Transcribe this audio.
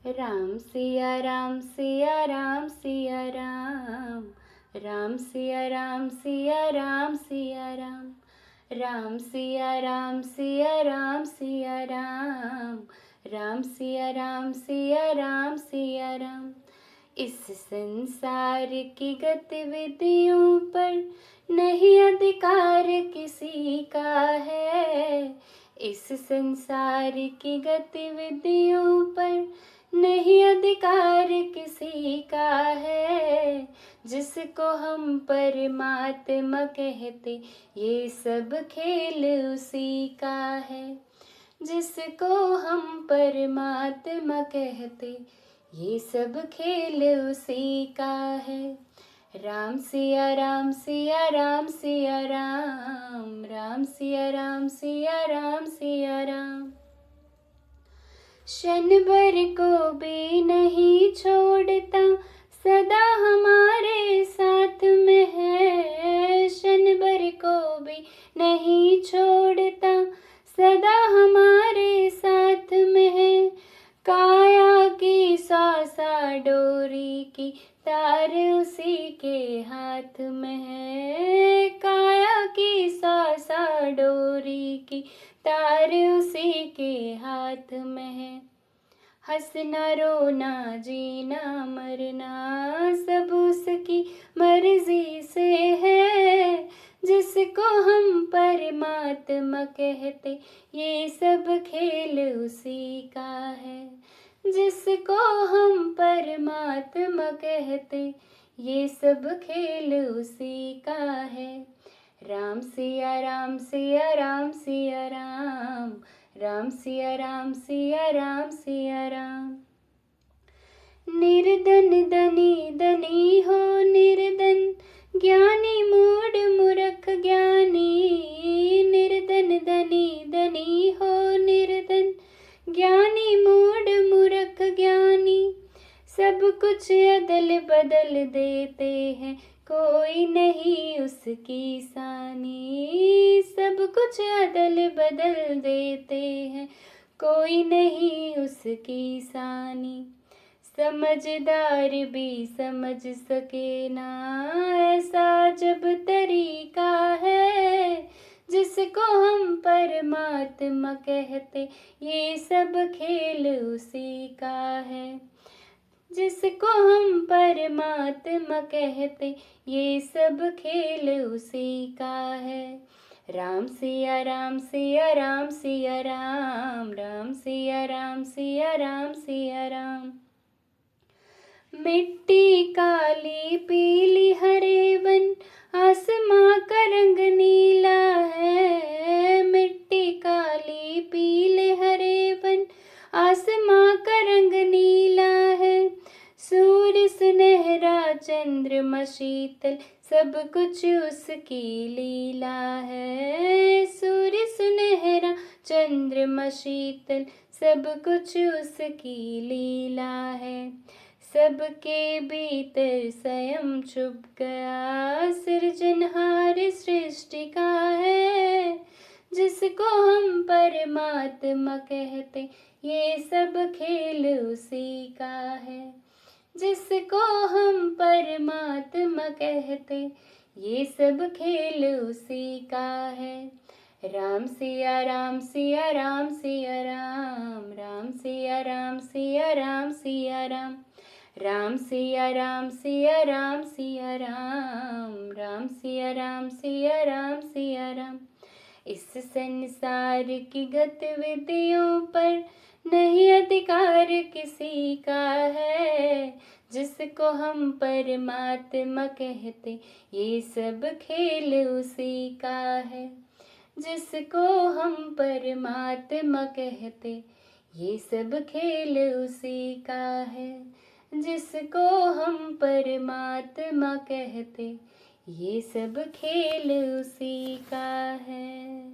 राम सिया राम सिया राम सिया राम, राम सिया राम सिया राम सिया राम, राम सिया राम सिया राम सिया राम, राम सिया राम सिया राम सिया राम। इस संसार की गतिविधियों पर नहीं अधिकार किसी का है। इस संसार की गतिविधियों पर नहीं अधिकार किसी का है। जिसको हम परमात्मा कहते ये सब खेल उसी का है। जिसको हम परमात्मा कहते ये सब खेल उसी का है। राम सिया राम सिया राम सिया राम, राम सिया राम सिया राम सिया राम। क्षण भर को भी नहीं छोड़ता, सदा हमारे साथ में है। क्षण भर को भी नहीं छोड़ता, सदा हमारे साथ में है। काया की सासा डोरी की तार उसी के हाथ में है। काया की सासा डोरी की तार उसी के हाथ में है। हंसना रोना जीना मरना सब उसकी मर्जी से है। जिसको हम परमात्मा कहते ये सब खेल उसी का है। जिसको हम परमात्मा कहते ये सब खेल उसी का है। राम सिया राम सिया राम सिया राम, राम सिया राम सिया राम सिया राम। निर्धन धनी धनी हो निर्धन, ज्ञानी मूढ़ मूर्ख ज्ञानी। निर्धन धनी धनी हो निर्धन, ज्ञानी मूढ़ मूर्ख ज्ञानी। सब कुछ अदल बदल देते हैं, कोई नहीं उसकी सानी। सब कुछ अदल बदल देते हैं, कोई नहीं उसकी सानी। समझदार भी समझ सके ना, ऐसा जब तरीका है। जिसको हम परमात्मा कहते ये सब खेल उसी का है। जिसको हम परमात्मा कहते ये सब खेल उसी का है। राम सिया राम सिया राम सिया राम, राम सिया राम सिया राम सिया राम। मिट्टी काली पीली हरे वन, आसमां का रंग नीला है। मिट्टी काली पीले हरे वन, आसमां का रंग नीला है। सूर्य सुनहरा चंद्रमा शीतल, सब कुछ उसकी लीला है। सूर्य सुनहरा चंद्रमा शीतल, सब कुछ उसकी लीला है। सबके भीतर स्वयं छुप गया, सृजनहार सृष्टि का है। जिसको हम परमात्मा कहते ये सब खेल उसी का है। जिसको हम परमात्मा कहते ये सब खेल उसी का है। राम सिया राम सिया राम सिया राम, राम सिया राम सिया राम सिया राम। राम सिया राम सिया राम सिया राम, राम सिया राम सिया राम सिया राम। इस संसार की गतिविधियों पर नहीं अधिकार किसी का है। जिसको हम परमात्मा कहते ये सब खेल उसी का है। जिसको हम परमात्मा कहते ये सब खेल उसी का है। जिसको हम परमात्मा कहते ये सब खेल उसी का है।